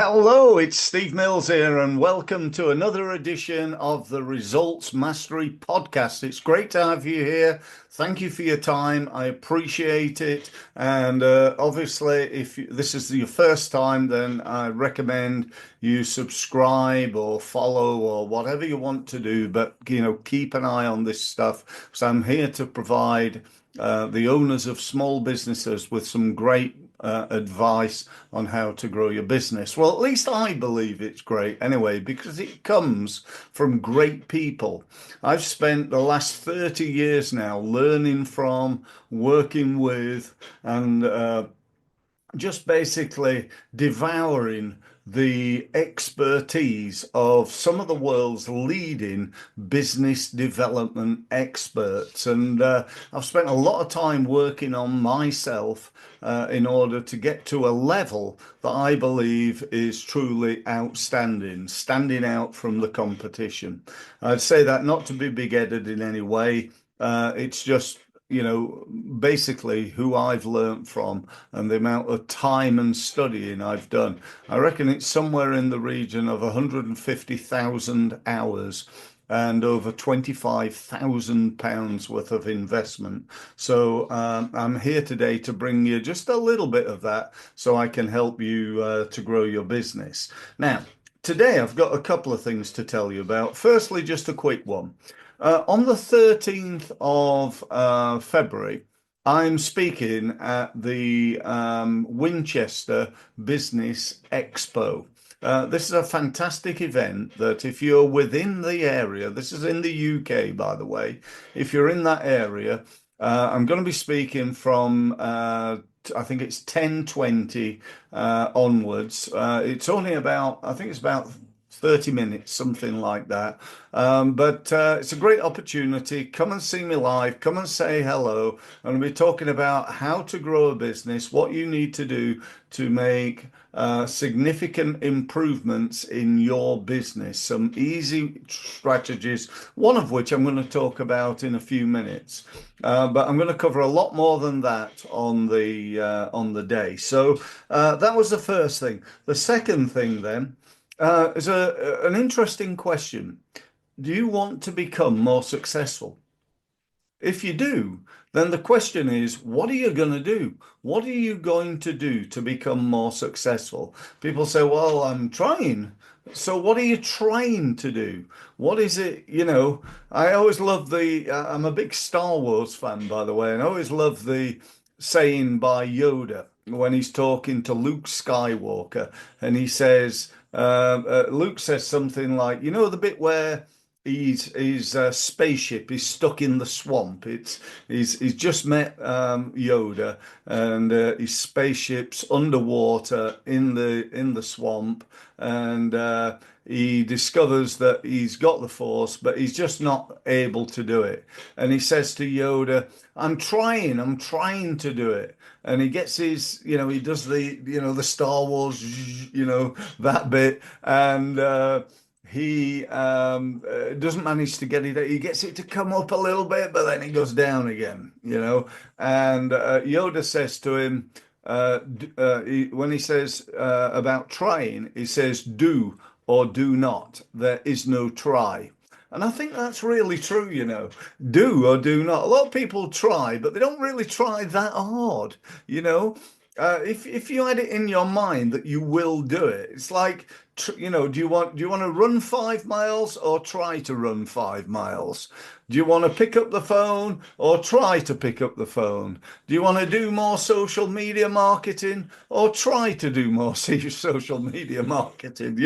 Hello, it's Steve Mills here, and welcome to another edition of the Results Mastery Podcast. It's great to have you here. Thank you for your time. I appreciate it. And obviously, this is your first time, then I recommend you subscribe or follow or whatever you want to do. But, keep an eye on this stuff. So I'm here to provide the owners of small businesses with some great advice on how to grow your business. Well, at least I believe it's great anyway, because it comes from great people. I've spent the last 30 years now learning from, working with, and just basically devouring the expertise of some of the world's leading business development experts. And I've spent a lot of time working on myself in order to get to a level that I believe is truly outstanding, standing out from the competition. I'd say that not to be big-headed in any way. It's just basically who I've learnt from and the amount of time and studying I've done. I reckon it's somewhere in the region of 150,000 hours and over £25,000 worth of investment. So I'm here today to bring you just a little bit of that so I can help you to grow your business. Now, today I've got a couple of things to tell you about. Firstly, just a quick one. On the 13th of February, I'm speaking at the Winchester Business Expo. This is a fantastic event that if you're within the area, this is in the UK, by the way, if you're in that area, I'm going to be speaking from I think it's 10:20 onwards. It's only about, I think it's about 30 minutes, something like that. But it's a great opportunity. Come and see me live. Come and say hello. And we'll be talking about how to grow a business, what you need to do to make significant improvements in your business, some easy strategies, one of which I'm going to talk about in a few minutes. But I'm going to cover a lot more than that on the day. So that was the first thing. The second thing then is an interesting question. Do you want to become more successful? If you do, then the question is, what are you going to do? What are you going to do to become more successful? People say, well, I'm trying. So what are you trying to do? What is it? I always love I'm a big Star Wars fan, by the way, and I always love the saying by Yoda when he's talking to Luke Skywalker, and he says, Luke says something like, the bit where his spaceship is stuck in the swamp. He's just met Yoda, and his spaceship's underwater in the swamp, and he discovers that he's got the Force, but he's just not able to do it. And he says to Yoda, I'm trying to do it. And he gets his, he does the Star Wars, that bit, and he doesn't manage to get it. He gets it to come up a little bit, but then it goes down again, And Yoda says to him, when he says about trying, he says, do or do not. There is no try. And I think that's really true, do or do not. A lot of people try, but they don't really try that hard, you know. If you had it in your mind that you will do it, it's like, do you want to run 5 miles or try to run 5 miles? Do you want to pick up the phone or try to pick up the phone? Do you want to do more social media marketing or try to do more social media marketing?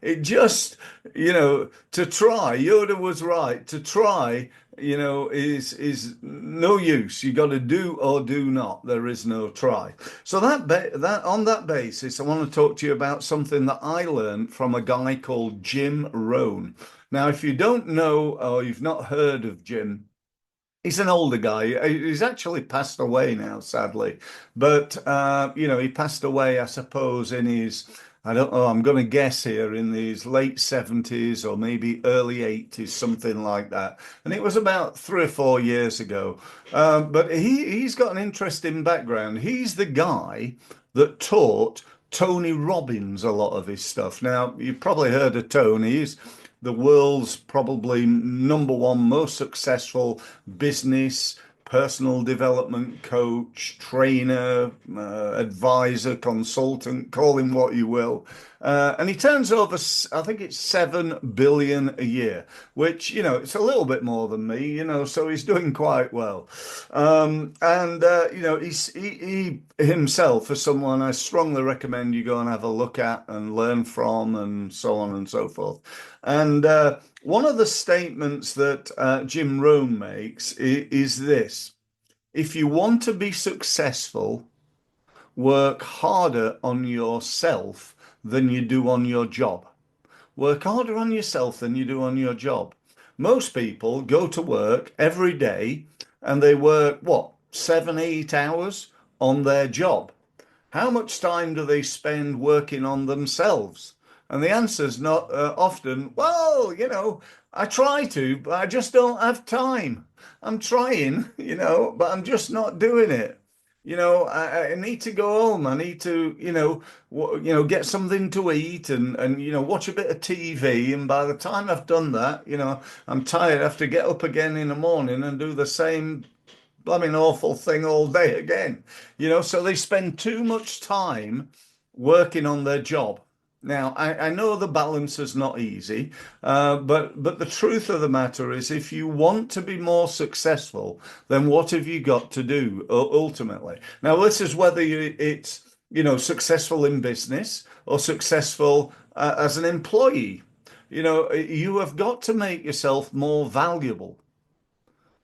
It just, to try. Yoda was right. To try, is no use. You got to do or do not. There is no try. So that on that basis, I want to talk to you about something that I learned from a guy called Jim Rohn. Now, if you don't know or you've not heard of Jim, he's an older guy. He's actually passed away now, sadly. But he passed away, I suppose, in his, I don't know, I'm going to guess here, in his late 70s or maybe early 80s, something like that. And it was about 3 or 4 years ago. But he's got an interesting background. He's the guy that taught Tony Robbins, a lot of his stuff. Now, you've probably heard of Tony. He's the world's probably number one most successful business, personal development coach, trainer, advisor, consultant, call him what you will. And he turns over, I think it's 7 billion a year, which, it's a little bit more than me, so he's doing quite well. And he himself is someone I strongly recommend you go and have a look at and learn from, and so on and so forth. And one of the statements that Jim Rohn makes is this: if you want to be successful, work harder on yourself than you do on your job. Work harder on yourself than you do on your job. Most people go to work every day and they work, what, 7, 8 hours on their job. How much time do they spend working on themselves? And the answer is not often, well, I try to, but I just don't have time. I'm trying, but I'm just not doing it. I need to go home. I need to, get something to eat and watch a bit of TV. And by the time I've done that, I'm tired. I have to get up again in the morning and do the same blooming awful thing all day again. So they spend too much time working on their job. Now, I know the balance is not easy, but the truth of the matter is, if you want to be more successful, then what have you got to do ultimately? Now, this is whether it's successful in business or successful as an employee. You have got to make yourself more valuable.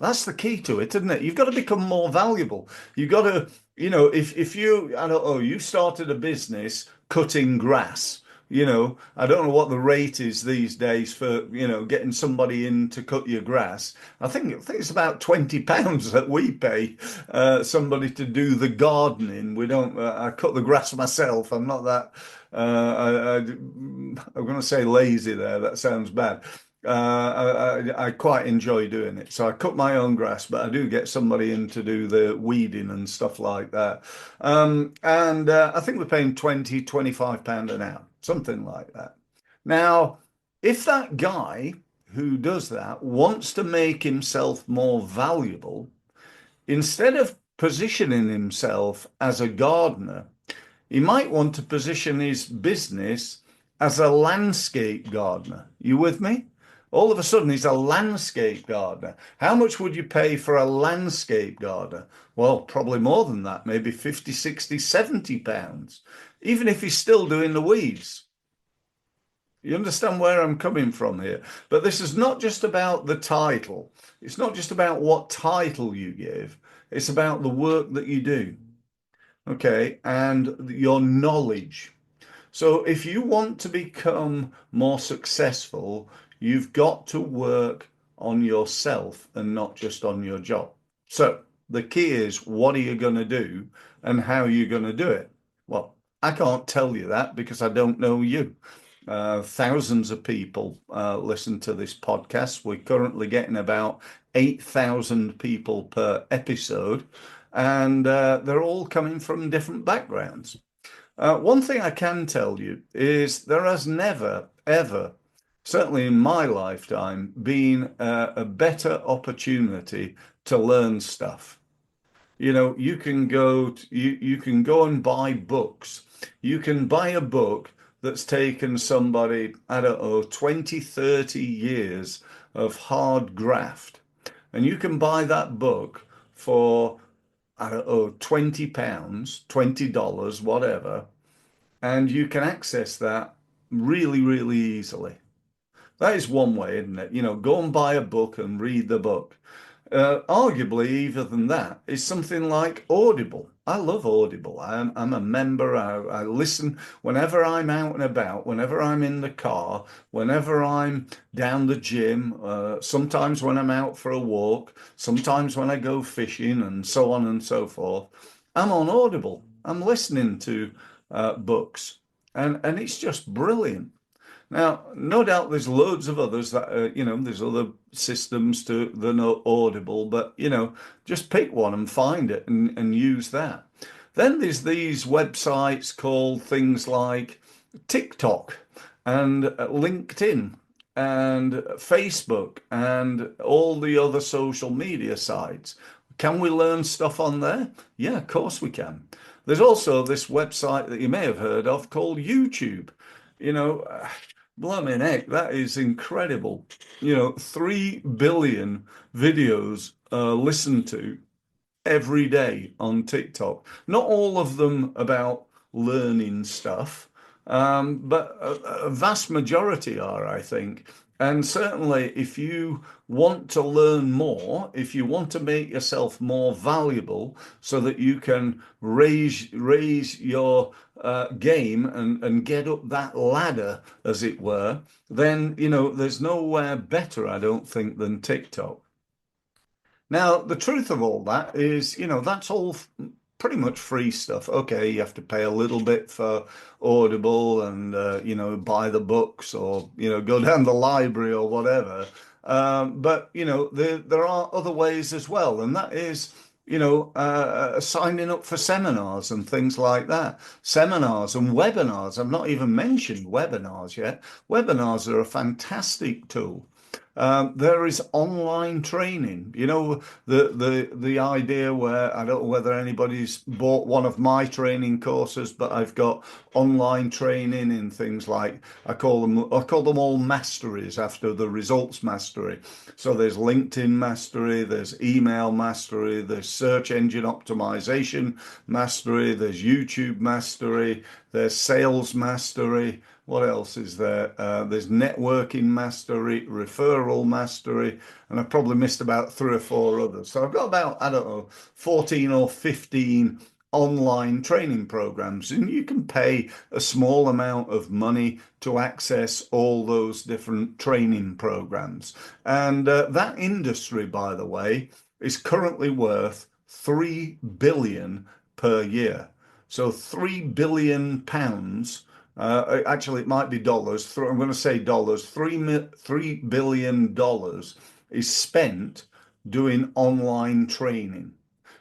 That's the key to it, isn't it? You've got to become more valuable. You've got to, if you, I don't know, you started a business cutting grass. I don't know what the rate is these days for, getting somebody in to cut your grass. I think it's about £20 that we pay somebody to do the gardening. We don't, I cut the grass myself. I'm not that, I'm going to say lazy there. That sounds bad. I quite enjoy doing it. So I cut my own grass, but I do get somebody in to do the weeding and stuff like that. And I think we're paying £25 an hour, something like that. Now, if that guy who does that wants to make himself more valuable, instead of positioning himself as a gardener, he might want to position his business as a landscape gardener. You with me? All of a sudden, he's a landscape gardener. How much would you pay for a landscape gardener? Well, probably more than that, maybe 50, 60, £70, even if he's still doing the weeds. You understand where I'm coming from here? But this is not just about the title. It's not just about what title you give. It's about the work that you do, okay, and your knowledge. So if you want to become more successful, you've got to work on yourself and not just on your job. So the key is, what are you going to do and how are you going to do it? Well, I can't tell you that because I don't know you. Thousands of people listen to this podcast. We're currently getting about 8,000 people per episode, and they're all coming from different backgrounds. One thing I can tell you is there has never, ever, certainly in my lifetime, been a better opportunity to learn stuff. You can you can go and buy books. You can buy a book that's taken somebody, I don't know, 20, 30 years of hard graft. And you can buy that book for, I don't know, £20, $20, whatever, and you can access that really, really easily. That is one way, isn't it? Go and buy a book and read the book. Arguably, even than that, is something like Audible. I love Audible. I'm a member. I listen whenever I'm out and about, whenever I'm in the car, whenever I'm down the gym, sometimes when I'm out for a walk, sometimes when I go fishing, and so on and so forth. I'm on Audible. I'm listening to books, and it's just brilliant. Now, no doubt there's loads of others that, there's other systems to the Audible, but, just pick one and find it and use that. Then there's these websites called things like TikTok and LinkedIn and Facebook and all the other social media sites. Can we learn stuff on there? Yeah, of course we can. There's also this website that you may have heard of called YouTube. You know, blimey heck, that is incredible. 3 billion videos listened to every day on TikTok. Not all of them about learning stuff, but a vast majority are, I think. And certainly, if you want to learn more, if you want to make yourself more valuable so that you can raise your game and get up that ladder, as it were, then, there's nowhere better, I don't think, than TikTok. Now, the truth of all that is, that's all pretty much free stuff. Okay, you have to pay a little bit for Audible and, buy the books or, go down the library or whatever. But, there are other ways as well. And that is, signing up for seminars and things like that. Seminars and webinars. I've not even mentioned webinars yet. Webinars are a fantastic tool. There is online training. The idea where I don't know whether anybody's bought one of my training courses, but I've got online training in things like I call them all masteries after the results mastery. So there's LinkedIn mastery, there's email mastery, there's search engine optimization mastery, there's YouTube mastery, there's sales mastery. What else is there? There's networking mastery, referral mastery, and I probably missed about three or four others. So I've got about, I don't know, 14 or 15 online training programs, and you can pay a small amount of money to access all those different training programs. And that industry, by the way, is currently worth 3 billion per year. So 3 billion pounds. Actually, it might be dollars. I'm going to say dollars. $3 billion is spent doing online training.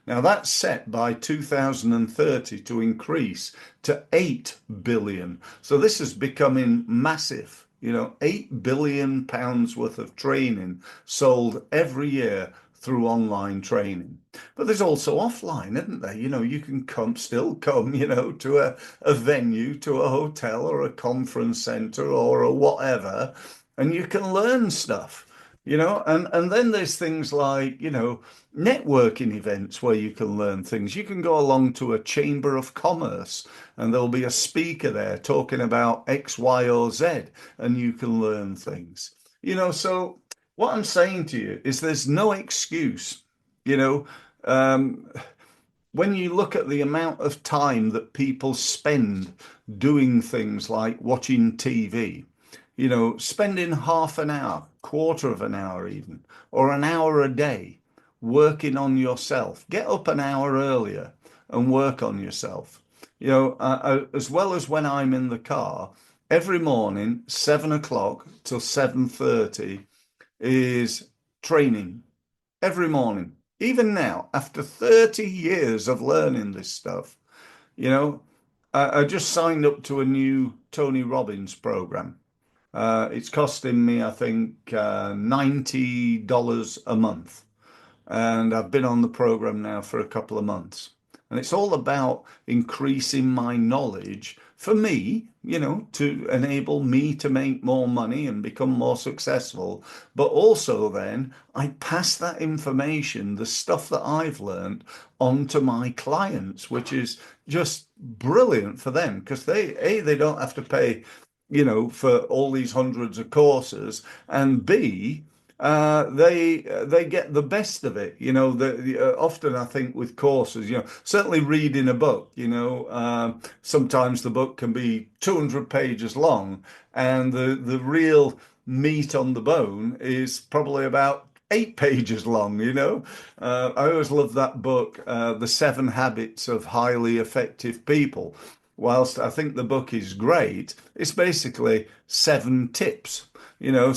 Now that's set by 2030 to increase to 8 billion. So this is becoming massive. 8 billion pounds worth of training sold every year through online training. But there's also offline, isn't there? You can still come, to a venue, to a hotel or a conference center or a whatever, and you can learn stuff. And then there's things like, networking events where you can learn things. You can go along to a chamber of commerce and there'll be a speaker there talking about X, Y, or Z, and you can learn things. So what I'm saying to you is there's no excuse, you know, um, when you look at the amount of time that people spend doing things like watching TV, spending half an hour, quarter of an hour even, or an hour a day working on yourself. Get up an hour earlier and work on yourself. As well as when I'm in the car, every morning, 7 o'clock till 7:30 is training every morning. Even now, after 30 years of learning this stuff, you know, I just signed up to a new Tony Robbins program. It's costing me, I think, $90 a month. And I've been on the program now for a couple of months. And it's all about increasing my knowledge for me, to enable me to make more money and become more successful. But also then I pass that information, the stuff that I've learned, on to my clients, which is just brilliant for them because they don't have to pay, for all these hundreds of courses, and B, they get the best of it. Often I think with courses, certainly reading a book, sometimes the book can be 200 pages long, and the real meat on the bone is probably about 8 pages long. I always love that book, The 7 Habits of Highly Effective People, whilst I think the book is great, it's basically 7 tips. You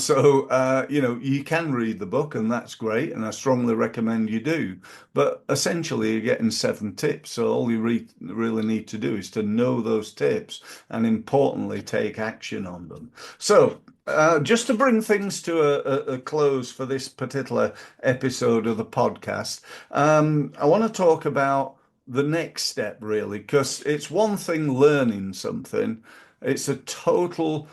can read the book, and that's great, and I strongly recommend you do. But essentially, you're getting 7 tips. So all you really need to do is to know those tips and importantly, take action on them. So, just to bring things to a close for this particular episode of the podcast, I want to talk about the next step, really, because it's one thing learning something, it's a total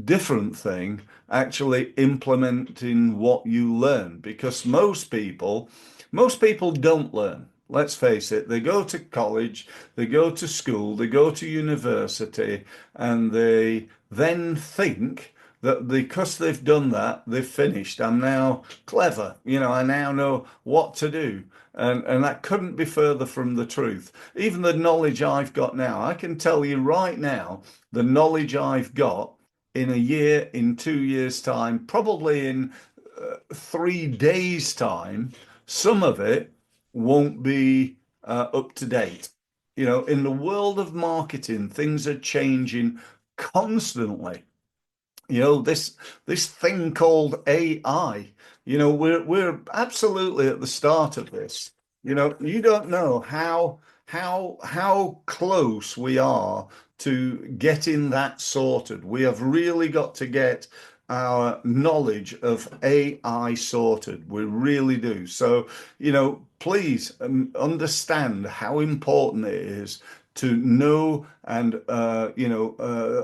different thing actually implementing what you learn, because most people don't learn. Let's face it, they go to college, they go to school, they go to university, and they then think that because they've done that, they've finished. I'm now clever, I now know what to do. And that couldn't be further from the truth. Even the knowledge I've got now, I can tell you right now, the knowledge I've got in a year, in 2 years' time, probably in 3 days' time, some of it won't be up to date. In the world of marketing, things are changing constantly. This thing called AI. We're absolutely at the start of this. You don't know how close we are to getting that sorted. We have really got to get our knowledge of AI sorted. We really do. So, please understand how important it is to know and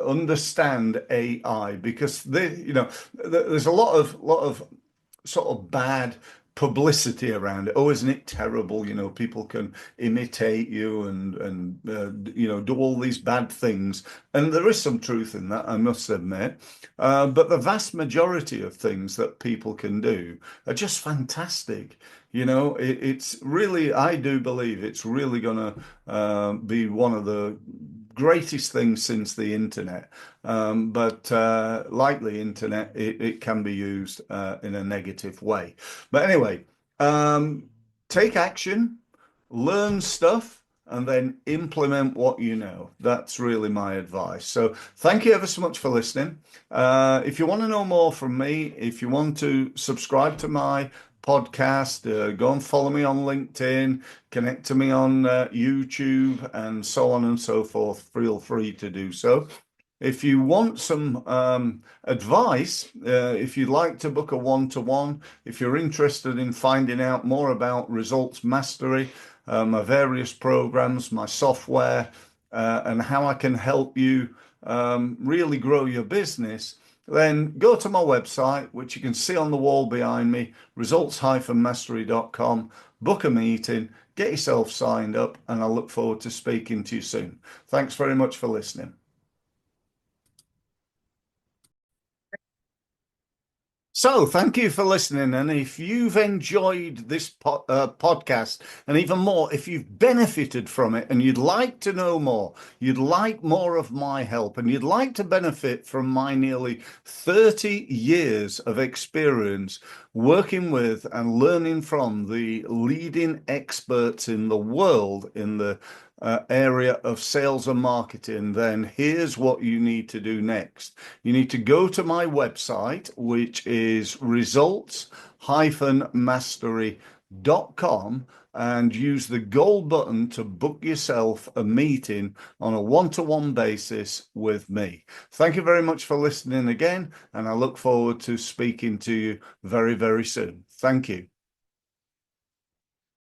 understand AI, because there's a lot of sort of bad publicity around it. Oh, isn't it terrible? People can imitate you and do all these bad things. And there is some truth in that, I must admit. But the vast majority of things that people can do are just fantastic. It's really, I do believe it's really going to be one of the greatest things since the internet. But like the internet, it can be used in a negative way. But anyway, take action, learn stuff, and then implement what you know. That's really my advice. So thank you ever so much for listening. If you want to know more from me, if you want to subscribe to my podcast, go and follow me on LinkedIn, connect to me on YouTube, and so on and so forth. Feel free to do so. If you want some advice, if you'd like to book a one-to-one, if you're interested in finding out more about results mastery, my various programs, my software, and how I can help you really grow your business, then go to my website, which you can see on the wall behind me, results-mastery.com, book a meeting, get yourself signed up, and I look forward to speaking to you soon. Thanks very much for listening. So, thank you for listening. And if you've enjoyed this podcast, and even more, if you've benefited from it and you'd like to know more, you'd like more of my help, and you'd like to benefit from my nearly 30 years of experience working with and learning from the leading experts in the world in the area of sales and marketing, then here's what you need to do next. You need to go to my website, which is results-mastery.com, and use the gold button to book yourself a meeting on a one-to-one basis with me. Thank you very much for listening again, and I look forward to speaking to you very, very soon. Thank you.